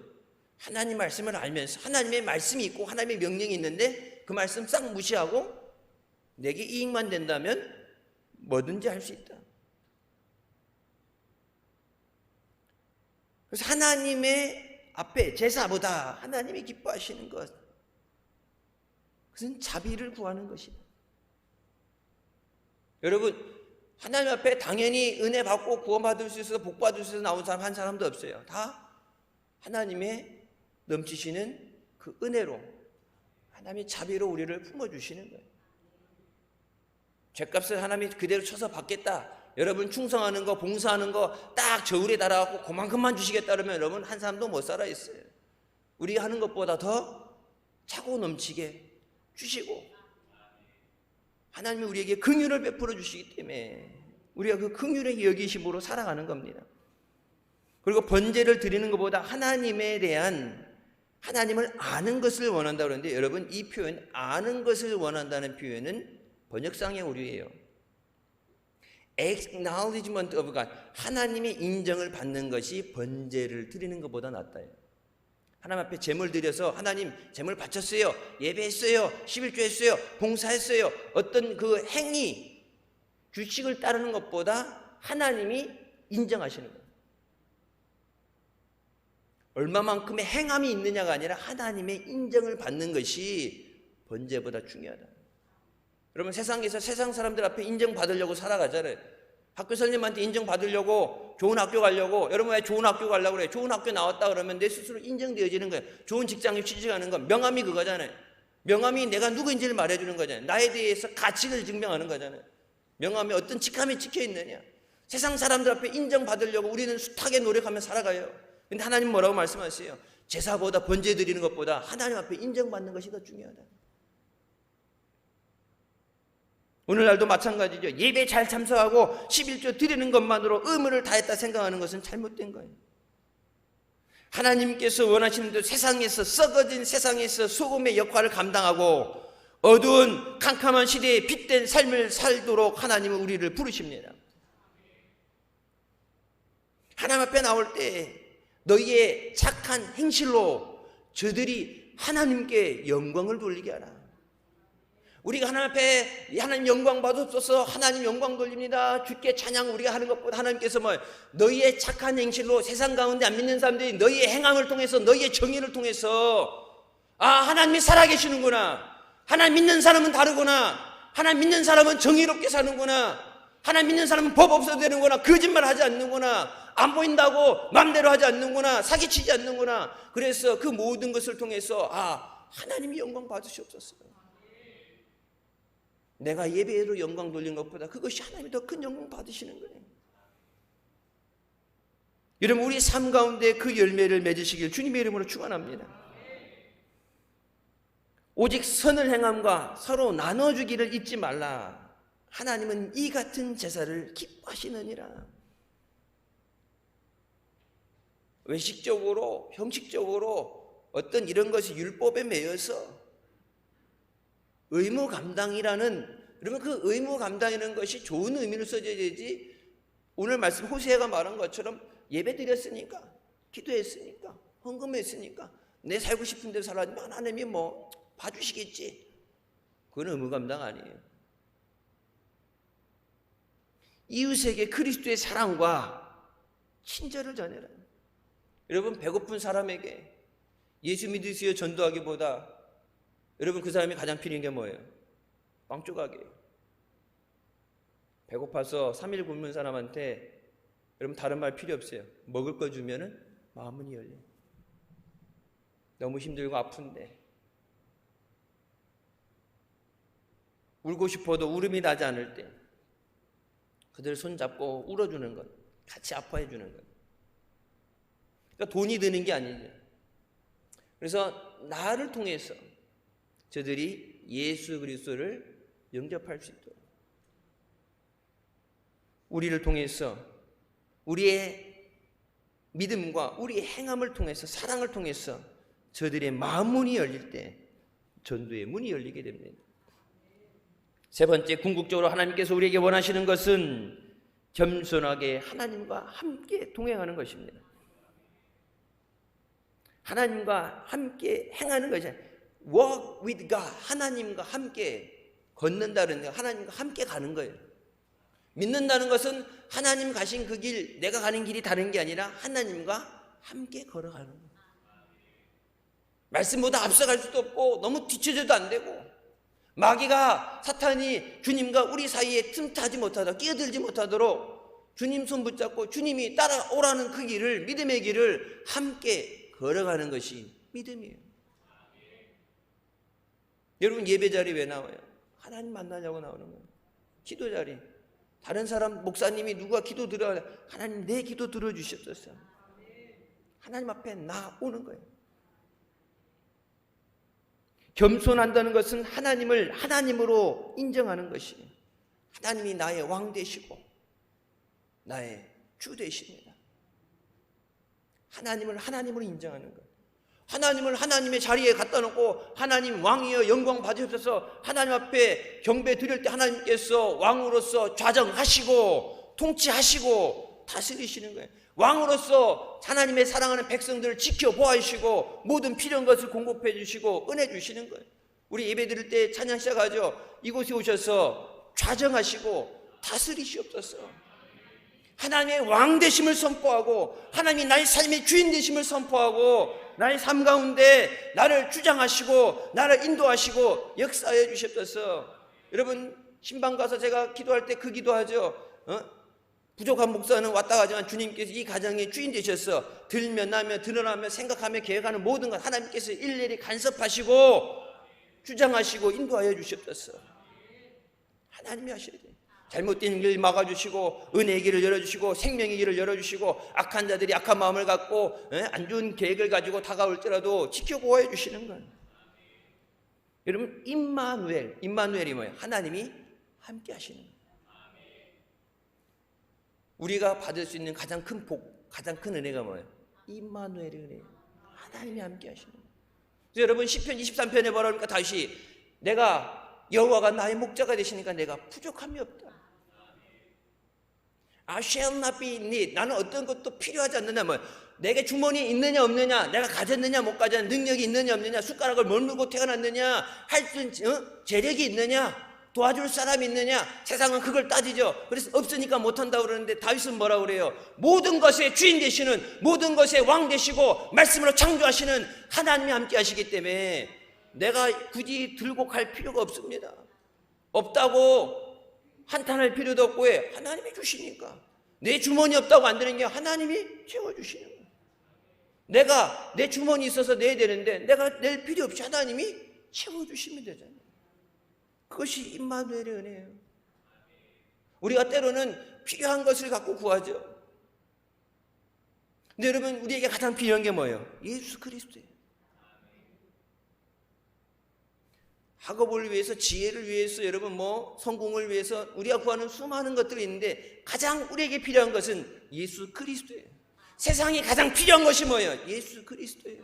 하나님 말씀을 알면서 하나님의 말씀이 있고 하나님의 명령이 있는데 그 말씀 싹 무시하고 내게 이익만 된다면 뭐든지 할 수 있다. 그래서 하나님의 앞에 제사보다 하나님이 기뻐하시는 것, 그것은 자비를 구하는 것이다. 여러분, 하나님 앞에 당연히 은혜 받고 구원받을 수 있어서 복 받을 수 있어서 나온 사람 한 사람도 없어요. 다 하나님의 넘치시는 그 은혜로, 하나님의 자비로 우리를 품어주시는 거예요. 죗값을 하나님이 그대로 쳐서 받겠다. 여러분 충성하는 거, 봉사하는 거 딱 저울에 달아갖고 그만큼만 주시겠다 그러면 여러분 한 사람도 못 살아 있어요. 우리가 하는 것보다 더 차고 넘치게 주시고, 하나님이 우리에게 긍휼을 베풀어 주시기 때문에 우리가 그 긍휼의 여기심으로 살아가는 겁니다. 그리고 번제를 드리는 것보다 하나님에 대한, 하나님을 아는 것을 원한다 그러는데, 여러분 이 표현 아는 것을 원한다는 표현은 번역상의 오류예요. acknowledgement of God, 하나님의 인정을 받는 것이 번제를 드리는 것보다 낫다요. 하나님 앞에 제물 드려서 하나님 제물 바쳤어요, 예배했어요, 11조 했어요, 봉사했어요, 어떤 그 행위 규칙을 따르는 것보다 하나님이 인정하시는 거예요. 얼마만큼의 행함이 있느냐가 아니라 하나님의 인정을 받는 것이 번제보다 중요하다. 여러분 세상에서 세상 사람들 앞에 인정받으려고 살아가잖아요. 학교 선생님한테 인정받으려고, 좋은 학교 가려고. 여러분 왜 좋은 학교 가려고 그래요? 좋은 학교 나왔다 그러면 내 스스로 인정되어지는 거예요. 좋은 직장에 취직하는 건 명함이 그거잖아요. 명함이 내가 누구인지를 말해주는 거잖아요. 나에 대해서 가치를 증명하는 거잖아요. 명함에 어떤 직함이 찍혀 있느냐. 세상 사람들 앞에 인정받으려고 우리는 숱하게 노력하며 살아가요. 근데 하나님 뭐라고 말씀하세요? 제사보다 번제 드리는 것보다 하나님 앞에 인정받는 것이 더 중요하다. 오늘날도 마찬가지죠. 예배 잘 참석하고 11조 드리는 것만으로 의무를 다했다 생각하는 것은 잘못된 거예요. 하나님께서 원하시는 대로 세상에서, 썩어진 세상에서 소금의 역할을 감당하고 어두운 캄캄한 시대에 빛된 삶을 살도록 하나님은 우리를 부르십니다. 하나님 앞에 나올 때 너희의 착한 행실로 저들이 하나님께 영광을 돌리게 하라. 우리가 하나님 앞에 하나님 영광 받으소서, 하나님 영광 돌립니다, 주께 찬양 우리가 하는 것보다 하나님께서 너희의 착한 행실로 세상 가운데 안 믿는 사람들이 너희의 행함을 통해서, 너희의 정의를 통해서 하나님이 살아계시는구나, 하나님 믿는 사람은 다르구나, 하나님 믿는 사람은 정의롭게 사는구나, 하나님 믿는 사람은 법 없어도 되는구나, 거짓말 하지 않는구나, 안 보인다고 마음대로 하지 않는구나, 사기치지 않는구나. 그래서 그 모든 것을 통해서 하나님이 영광 받으시옵소서. 내가 예배로 영광 돌린 것보다 그것이 하나님이 더 큰 영광 받으시는 거예요. 여러분 우리 삶 가운데 그 열매를 맺으시길 주님의 이름으로 축원합니다. 오직 선을 행함과 서로 나눠주기를 잊지 말라. 하나님은 이 같은 제사를 기뻐하시느니라. 외식적으로, 형식적으로 어떤 이런 것이 율법에 매여서 의무 감당이라는, 여러분 그 의무 감당이라는 것이 좋은 의미로 써져야 되지, 오늘 말씀 호세아가 말한 것처럼 예배 드렸으니까, 기도했으니까, 헌금했으니까 내 살고 싶은 대로 살아야지만 하나님이 봐주시겠지. 그건 의무 감당 아니에요. 이웃에게 그리스도의 사랑과 친절을 전해라. 여러분 배고픈 사람에게 예수 믿으시어 전도하기보다 여러분 그 사람이 가장 필요한 게 뭐예요? 빵 조각이에요. 배고파서 3일 굶는 사람한테 여러분 다른 말 필요 없어요. 먹을 거 주면은 마음문이 열려요. 너무 힘들고 아픈데 울고 싶어도 울음이 나지 않을 때 그들 손잡고 울어주는 것, 같이 아파해 주는 것. 그러니까 돈이 드는 게 아니죠. 그래서 나를 통해서 저들이 예수 그리스도를 영접할 수 있도록, 우리를 통해서 우리의 믿음과 우리의 행함을 통해서, 사랑을 통해서 저들의 마음 문이 열릴 때 전도의 문이 열리게 됩니다. 세 번째, 궁극적으로 하나님께서 우리에게 원하시는 것은 겸손하게 하나님과 함께 동행하는 것입니다. 하나님과 함께 행하는 것이잖아요. Walk with God, 하나님과 함께 걷는다는 거, 하나님과 함께 가는 거예요. 믿는다는 것은 하나님 가신 그 길, 내가 가는 길이 다른 게 아니라 하나님과 함께 걸어가는 거예요. 말씀보다 앞서갈 수도 없고 너무 뒤쳐져도 안 되고, 마귀가, 사탄이 주님과 우리 사이에 틈타지 못하도록, 끼어들지 못하도록 주님 손 붙잡고 주님이 따라오라는 그 길을, 믿음의 길을 함께 걸어가는 것이 믿음이에요. 여러분 예배 자리 왜 나와요? 하나님 만나려고 나오는 거예요. 기도 자리. 다른 사람 목사님이 누가 기도 들어, 하나님 내 기도 들어주셨었어. 하나님 앞에 나오는 거예요. 겸손한다는 것은 하나님을 하나님으로 인정하는 것이에요. 하나님이 나의 왕 되시고 나의 주 되십니다. 하나님을 하나님으로 인정하는 것. 하나님을 하나님의 자리에 갖다 놓고 하나님 왕이여 영광 받으셔서 하나님 앞에 경배 드릴 때 하나님께서 왕으로서 좌정하시고 통치하시고 다스리시는 거예요. 왕으로서 하나님의 사랑하는 백성들을 지켜보아주시고 모든 필요한 것을 공급해 주시고 은혜 주시는 거예요. 우리 예배 드릴 때 찬양 시작하죠. 이곳에 오셔서 좌정하시고 다스리시옵소서. 하나님의 왕 되심을 선포하고 하나님이 나의 삶의 주인 되심을 선포하고 나의 삶 가운데 나를 주장하시고 나를 인도하시고 역사해 주시옵소서. 여러분 신방 가서 제가 기도할 때 그 기도하죠. 부족한 목사는 왔다 가지만 주님께서 이 가정의 주인 되셔서 들며 나며 드러나며 생각하며 계획하는 모든 것 하나님께서 일일이 간섭하시고 주장하시고 인도하여 주시옵소서. 하나님이 하셔야 돼요. 잘못된 길 막아주시고 은혜의 길을 열어주시고 생명의 길을 열어주시고 악한 자들이 악한 마음을 갖고 안 좋은 계획을 가지고 다가올지라도 지켜보호해 주시는 거예요. 여러분 임마누엘이 뭐예요? 하나님이 함께 하시는 거예요. 우리가 받을 수 있는 가장 큰 복, 가장 큰 은혜가 뭐예요? 임마누엘의 은혜예요. 하나님이 함께 하시는 거예요. 그래서 여러분 시편 23편에 뭐라 그러니까 다시 내가 여호와가 나의 목자가 되시니까 내가 부족함이 없다. I shall not be in need. 나는 어떤 것도 필요하지 않느냐. 내게 주머니 있느냐 없느냐, 내가 가졌느냐 못 가졌느냐, 능력이 있느냐 없느냐, 숟가락을 멀물고 태어났느냐, 할 수 재력이 있느냐, 도와줄 사람이 있느냐. 세상은 그걸 따지죠. 그래서 없으니까 못한다고 그러는데 다윗은 뭐라고 그래요? 모든 것의 주인 되시는, 모든 것의 왕 되시고 말씀으로 창조하시는 하나님이 함께 하시기 때문에 내가 굳이 들고 갈 필요가 없습니다. 없다고 한탄할 필요도 없고 하나님이 주시니까. 내 주머니 없다고 안 되는 게 하나님이 채워주시는 거예요. 내가 내 주머니 있어서 내야 되는데 내가 낼 필요 없이 하나님이 채워주시면 되잖아요. 그것이 임마누엘의 은혜예요. 우리가 때로는 필요한 것을 갖고 구하죠. 근데 여러분 우리에게 가장 필요한 게 뭐예요? 예수 그리스도예요. 학업을 위해서, 지혜를 위해서, 여러분 성공을 위해서 우리가 구하는 수많은 것들이 있는데 가장 우리에게 필요한 것은 예수 그리스도예요. 세상에 가장 필요한 것이 뭐예요? 예수 그리스도예요.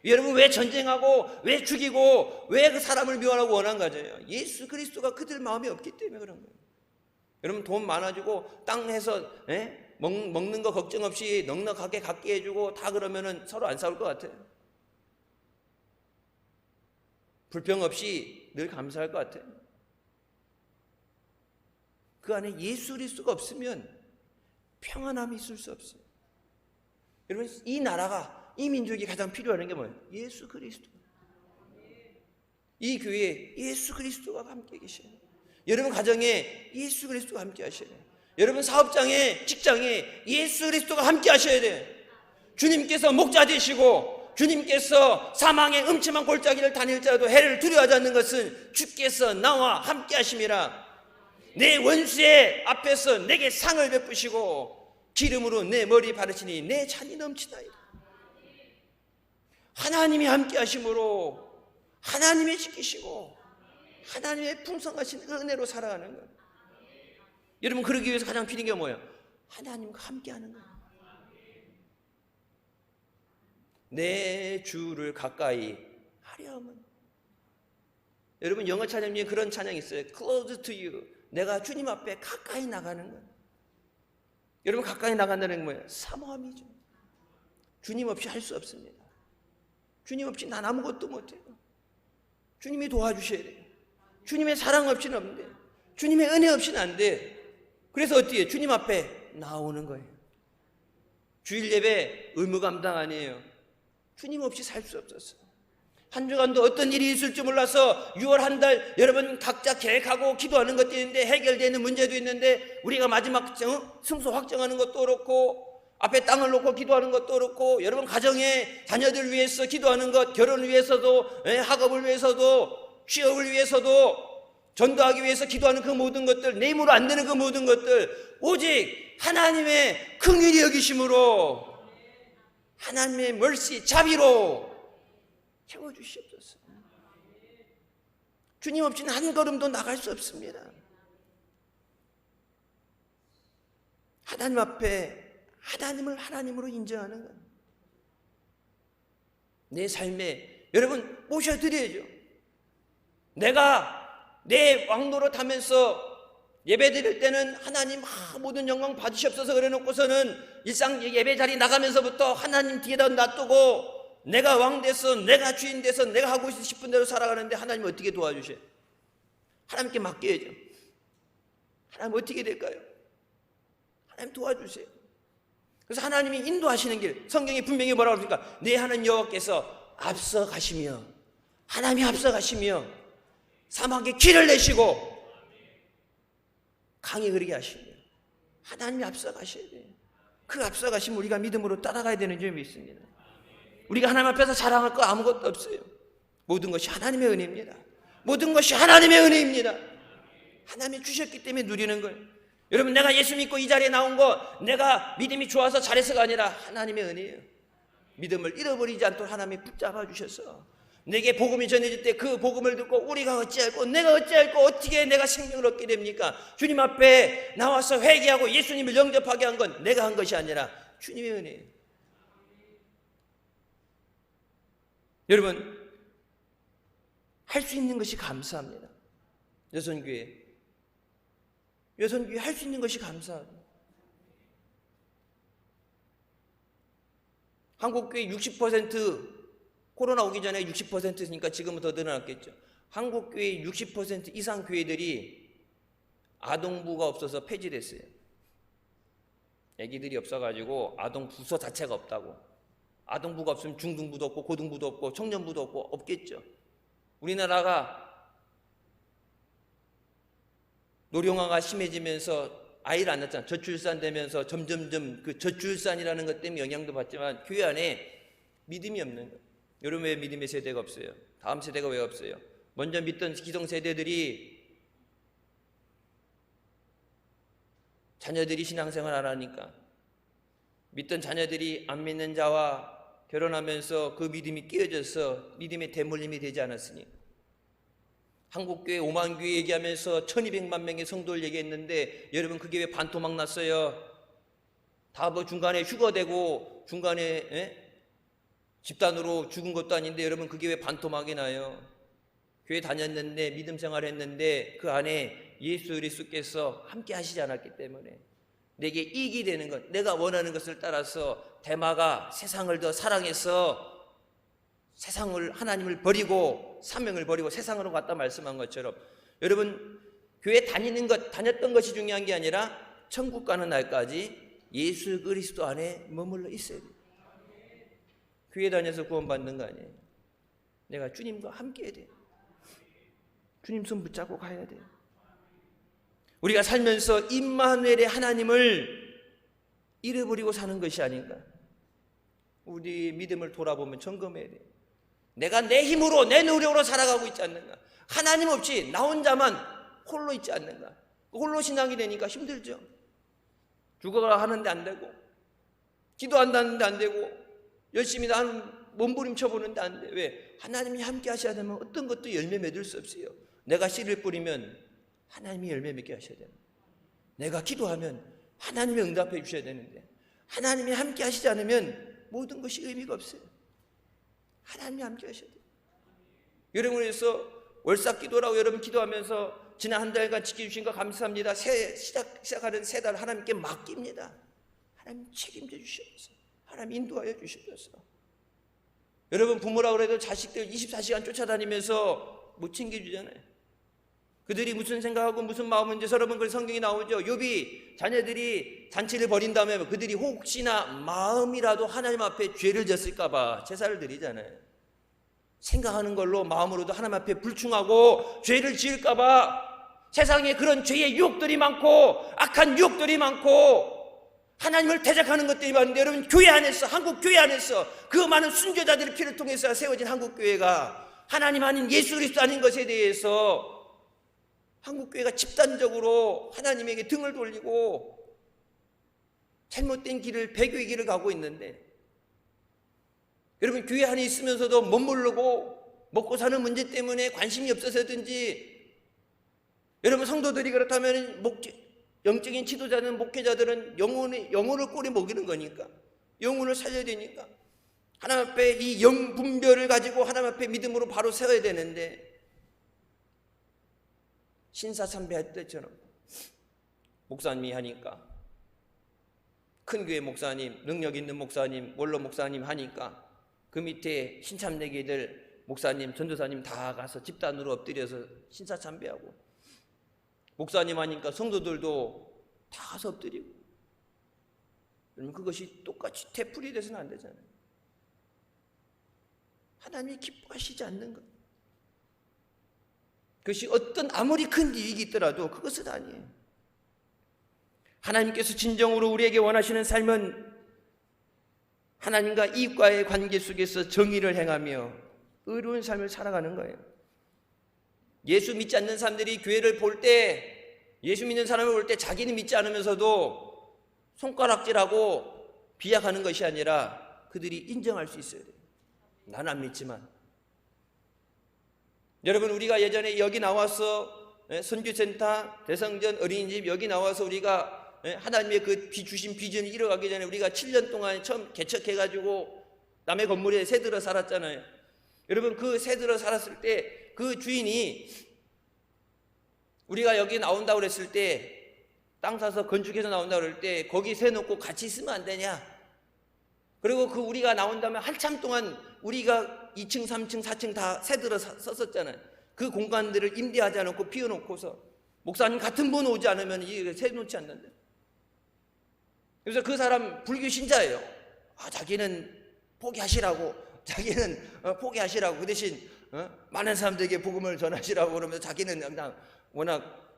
여러분 왜 전쟁하고 왜 죽이고 왜 그 사람을 멸하고 원한 거죠? 예수 그리스도가 그들 마음에 없기 때문에 그런 거예요. 여러분 돈 많아지고 땅 해서 먹는 거 걱정 없이 넉넉하게 갖게 해주고 다 그러면은 서로 안 싸울 것 같아요. 불평 없이 늘 감사할 것 같아요. 그 안에 예수 그리스도가 없으면 평안함이 있을 수 없어요. 여러분 이 나라가, 이 민족이 가장 필요한 게 뭐예요? 예수 그리스도. 이 교회에 예수 그리스도가 함께 계셔요. 여러분 가정에 예수 그리스도가 함께 하셔야 돼요. 여러분 사업장에, 직장에 예수 그리스도가 함께 하셔야 돼요. 주님께서 목자 되시고 주님께서 사망의 음침한 골짜기를 다닐지라도 해를 두려워하지 않는 것은 주께서 나와 함께 하심이라. 내 원수의 앞에서 내게 상을 베푸시고 기름으로 내 머리 바르시니 내 잔이 넘치나이다. 하나님이 함께 하심으로 하나님이 지키시고 하나님의 풍성하신 은혜로 살아가는 거예요. 여러분 그러기 위해서 가장 필요한 게 뭐예요? 하나님과 함께 하는 거예요. 내 주를 가까이 하려면, 여러분 영어 찬양 중에 그런 찬양이 있어요. Close to you. 내가 주님 앞에 가까이 나가는 거예요. 여러분 가까이 나간다는 게 뭐예요? 사모함이죠. 주님 없이 할 수 없습니다. 주님 없이 난 아무것도 못해요. 주님이 도와주셔야 돼요. 주님의 사랑 없이는 안 돼요. 주님의 은혜 없이는 안 돼요. 그래서 어떻게 해요? 주님 앞에 나오는 거예요. 주일 예배 의무 감당 아니에요. 주님 없이 살 수 없었어요. 한 주간도 어떤 일이 있을지 몰라서 6월 한 달 여러분 각자 계획하고 기도하는 것도 있는데 해결되는 문제도 있는데 우리가 마지막 승소 확정하는 것도 그렇고 앞에 땅을 놓고 기도하는 것도 그렇고 여러분 가정에 자녀들 위해서 기도하는 것, 결혼을 위해서도 학업을 위해서도 취업을 위해서도 전도하기 위해서 기도하는 그 모든 것들, 내 힘으로 안 되는 그 모든 것들 오직 하나님의 긍휼히 여기심으로, 하나님의 멀시, 자비로 채워주시옵소서. 주님 없이는 한 걸음도 나갈 수 없습니다. 하나님 앞에 하나님을 하나님으로 인정하는 것, 내 삶에 여러분 모셔드려야죠. 내가 내 왕노릇 하면서 예배 드릴 때는 하나님 모든 영광 받으시옵소서 그래 놓고서는 일상 예배 자리 나가면서부터 하나님 뒤에다 놔두고 내가 왕 돼서, 내가 주인 돼서 내가 하고 싶은 대로 살아가는데 하나님 어떻게 도와주셔요? 하나님께 맡겨야죠. 하나님 어떻게 될까요? 하나님 도와주세요. 그래서 하나님이 인도하시는 길, 성경에 분명히 뭐라고 그러니까 내 하나님 여호와께서 앞서 가시며, 하나님이 앞서 가시며 사막에 길을 내시고 강이 흐르게 하시며 하나님이 앞서 가셔야 돼요. 그 앞서 가시면 우리가 믿음으로 따라가야 되는 점이 있습니다. 우리가 하나님 앞에서 자랑할 거 아무것도 없어요. 모든 것이 하나님의 은혜입니다. 모든 것이 하나님의 은혜입니다. 하나님이 주셨기 때문에 누리는 거예요. 여러분, 내가 예수 믿고 이 자리에 나온 거 내가 믿음이 좋아서 잘해서가 아니라 하나님의 은혜예요. 믿음을 잃어버리지 않도록 하나님이 붙잡아 주셔서 내게 복음이 전해질 때 그 복음을 듣고 우리가 어찌할꼬, 내가 어찌할꼬, 어떻게 내가 생명을 얻게 됩니까? 주님 앞에 나와서 회개하고 예수님을 영접하게 한 건 내가 한 것이 아니라 주님의 은혜예요. 여러분, 할 수 있는 것이 감사합니다. 여선교회 할 수 있는 것이 감사합니다. 한국교회 60%, 코로나 오기 전에 60%니까 지금은 더 늘어났겠죠. 한국교회 60% 이상 교회들이 아동부가 없어서 폐지됐어요. 애기들이 없어가지고 아동부서 자체가 없다고. 아동부가 없으면 중등부도 없고 고등부도 없고 청년부도 없고 없겠죠. 우리나라가 노령화가 심해지면서 아이를 안 낳잖아. 저출산 되면서 점점점 그 저출산이라는 것 때문에 영향도 받지만 교회 안에 믿음이 없는 거예요. 여러분, 왜 믿음의 세대가 없어요? 다음 세대가 왜 없어요? 먼저 믿던 기성세대들이 자녀들이 신앙생활 안 하니까, 믿던 자녀들이 안 믿는 자와 결혼하면서 그 믿음이 깨어져서 믿음의 대물림이 되지 않았으니, 한국교회 5만 교회 얘기하면서 1200만 명의 성도를 얘기했는데 여러분, 그게 왜 반토막 났어요? 다 뭐 중간에 휴거되고 중간에 집단으로 죽은 것도 아닌데 여러분, 그게 왜 반토막이 나요? 교회 다녔는데 믿음 생활했는데 그 안에 예수 그리스도께서 함께 하시지 않았기 때문에 내게 이익이 되는 것, 내가 원하는 것을 따라서 대마가 세상을 더 사랑해서 세상을, 하나님을 버리고 사명을 버리고 세상으로 갔다 말씀한 것처럼, 여러분, 교회 다녔던 것이 중요한 게 아니라 천국 가는 날까지 예수 그리스도 안에 머물러 있어야 돼요. 교회 다녀서 구원받는 거 아니에요. 내가 주님과 함께 해야 돼요. 주님 손 붙잡고 가야 돼요. 우리가 살면서 임마누엘의 하나님을 잃어버리고 사는 것이 아닌가. 우리 믿음을 돌아보면 점검해야 돼요. 내가 내 힘으로, 내 노력으로 살아가고 있지 않는가. 하나님 없이 나 혼자만 홀로 있지 않는가. 홀로 신앙이 되니까 힘들죠. 죽어가 하는데 안 되고, 기도한다는데 안 되고, 열심히 나는 몸부림쳐 보는데 안 돼. 왜? 하나님이 함께 하셔야 되면 어떤 것도 열매 맺을 수 없어요. 내가 씨를 뿌리면 하나님이 열매 맺게 하셔야 됩니다. 내가 기도하면 하나님이 응답해 주셔야 되는데 하나님이 함께 하시지 않으면 모든 것이 의미가 없어요. 하나님이 함께 하셔야 돼요. 여러분에서 월삭 기도라고 여러분 기도하면서 지난 한 달간 지켜주신 거 감사합니다. 시작하는 새 달 하나님께 맡깁니다. 하나님 책임져 주셔서, 하나님 인도하여 주셔서. 여러분, 부모라고 해도 자식들 24시간 쫓아다니면서 못 챙겨주잖아요. 그들이 무슨 생각하고 무슨 마음인지 여러분, 그 성경이 나오죠. 욥이 자녀들이 잔치를 벌인 다음에 그들이 혹시나 마음이라도 하나님 앞에 죄를 졌을까 봐 제사를 드리잖아요. 생각하는 걸로 마음으로도 하나님 앞에 불충하고 죄를 지을까 봐. 세상에 그런 죄의 유혹들이 많고 악한 유혹들이 많고 하나님을 대적하는 것들이 많은데, 여러분, 교회 안에서, 한국 교회 안에서 그 많은 순교자들의 피를 통해서 세워진 한국 교회가 하나님 아닌 예수 그리스도 아닌 것에 대해서 한국교회가 집단적으로 하나님에게 등을 돌리고 잘못된 길을, 배교의 길을 가고 있는데, 여러분 교회 안에 있으면서도 멋모르고 먹고 사는 문제 때문에 관심이 없어서든지, 여러분 성도들이 그렇다면 영적인 지도자는, 목회자들은 영혼을 꼬리 먹이는 거니까, 영혼을 살려야 되니까 하나님 앞에 이 영분별을 가지고 하나님 앞에 믿음으로 바로 세워야 되는데, 신사참배할 때처럼 목사님이 하니까, 큰 교회 목사님, 능력 있는 목사님, 원로 목사님 하니까 그 밑에 신참내기들 목사님, 전도사님 다 가서 집단으로 엎드려서 신사참배하고, 목사님 하니까 성도들도 다 가서 엎드리고, 그러면 그것이 똑같이 되풀이 돼서는 안 되잖아요. 하나님이 기뻐하시지 않는 것, 그것이 어떤 아무리 큰 이익이 있더라도 그것은 아니에요. 하나님께서 진정으로 우리에게 원하시는 삶은 하나님과 이웃과의 관계 속에서 정의를 행하며 의로운 삶을 살아가는 거예요. 예수 믿지 않는 사람들이 교회를 볼 때, 예수 믿는 사람을 볼 때 자기는 믿지 않으면서도 손가락질하고 비약하는 것이 아니라 그들이 인정할 수 있어야 돼요. 나는 안 믿지만. 여러분, 우리가 예전에 여기 나와서 선교센터, 대성전, 어린이집 여기 나와서 우리가 하나님의 그 주신 비전을 이뤄가기 전에 우리가 7년 동안 처음 개척해가지고 남의 건물에 새들어 살았잖아요. 여러분, 그 새들어 살았을 때 그 주인이 우리가 여기 나온다고 그랬을 때, 땅 사서 건축해서 나온다고 그럴 때 거기 새 놓고 같이 있으면 안 되냐? 그리고 그 우리가 나온다면 한참 동안 우리가 2층, 3층, 4층 다 새들어 썼었잖아요. 그 공간들을 임대하지 않고 비워놓고서 목사님 같은 분 오지 않으면 이게 새 놓지 않는데. 그래서 그 사람 불교 신자예요. 자기는 포기하시라고, 그 대신 많은 사람들에게 복음을 전하시라고 그러면서 자기는 그냥 워낙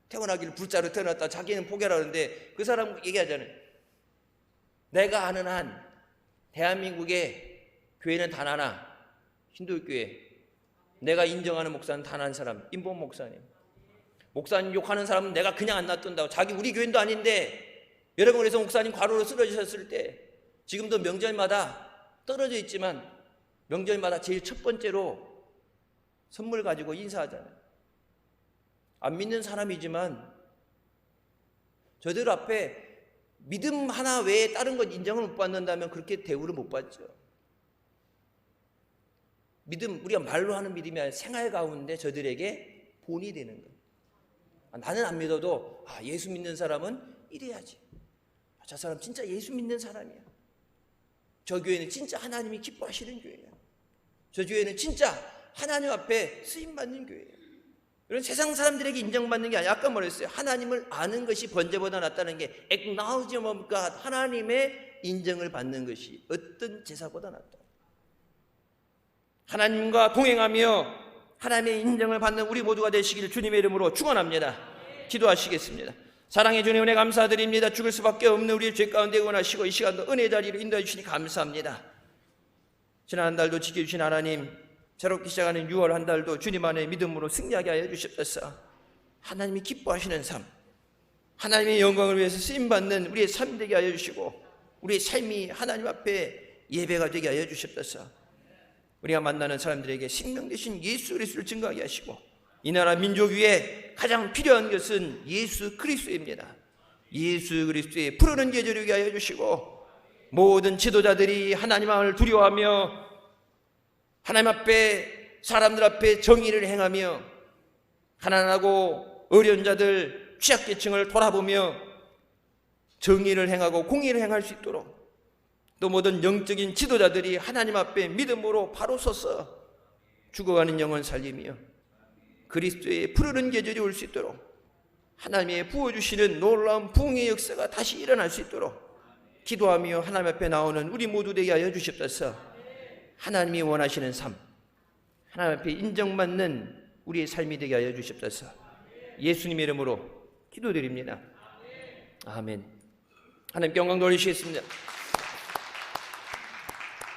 태어나기를 불자로 태어났다, 자기는 포기하라고 하는데, 그 사람 얘기하잖아요. 내가 아는 한 대한민국의 교회는 단 하나, 힌두교회. 내가 인정하는 목사는 단 한 사람, 임범 목사님. 목사님 욕하는 사람은 내가 그냥 안 놔둔다고. 자기 우리 교회도 아닌데. 여러분, 그래서 목사님 과로로 쓰러지셨을 때, 지금도 명절마다 떨어져 있지만 명절마다 제일 첫 번째로 선물 가지고 인사하잖아요. 안 믿는 사람이지만 저들 앞에 믿음 하나 외에 다른 것 인정을 못 받는다면 그렇게 대우를 못 받죠. 믿음, 우리가 말로 하는 믿음이 아니라 생활 가운데 저들에게 본이 되는 거예요. 나는 안 믿어도 예수 믿는 사람은 이래야지. 저 사람 진짜 예수 믿는 사람이야. 저 교회는 진짜 하나님이 기뻐하시는 교회야. 저 교회는 진짜 하나님 앞에 쓰임받는 교회예요. 이런 세상 사람들에게 인정받는 게 아니라, 아까 말했어요. 하나님을 아는 것이 번제보다 낫다는 게 acknowledgement of God, 하나님의 인정을 받는 것이 어떤 제사보다 낫다. 하나님과 동행하며 하나님의 인정을 받는 우리 모두가 되시기를 주님의 이름으로 축원합니다. 기도하시겠습니다. 사랑해 주님, 은혜 감사드립니다. 죽을 수밖에 없는 우리의 죄 가운데 원하시고 이 시간도 은혜 자리로 인도해 주시니 감사합니다. 지난 한 달도 지켜주신 하나님, 새롭게 시작하는 6월 한 달도 주님 안에 믿음으로 승리하게 하여 주시옵소서. 하나님이 기뻐하시는 삶, 하나님의 영광을 위해서 쓰임받는 우리의 삶이 되게 하여 주시고, 우리의 삶이 하나님 앞에 예배가 되게 하여 주시옵소서. 우리가 만나는 사람들에게 생명 되신 예수 그리스도를 증거하게 하시고, 이 나라 민족 위에 가장 필요한 것은 예수 그리스도입니다. 예수 그리스도의 푸르른 계절이 되게 하여 주시고, 모든 지도자들이 하나님을 두려워하며 하나님 앞에, 사람들 앞에 정의를 행하며 가난하고 어려운 자들, 취약계층을 돌아보며 정의를 행하고 공의를 행할 수 있도록, 또 모든 영적인 지도자들이 하나님 앞에 믿음으로 바로 서서 죽어가는 영혼 살리며 그리스도의 푸르른 계절이 올 수 있도록, 하나님의 부어주시는 놀라운 부흥의 역사가 다시 일어날 수 있도록 기도하며 하나님 앞에 나오는 우리 모두 되게 하여 주시옵소서. 하나님이 원하시는 삶, 하나님 앞에 인정받는 우리의 삶이 되게 하여 주시옵소서. 예수님의 이름으로 기도드립니다. 아멘. 하나님께 영광 돌리시겠습니다.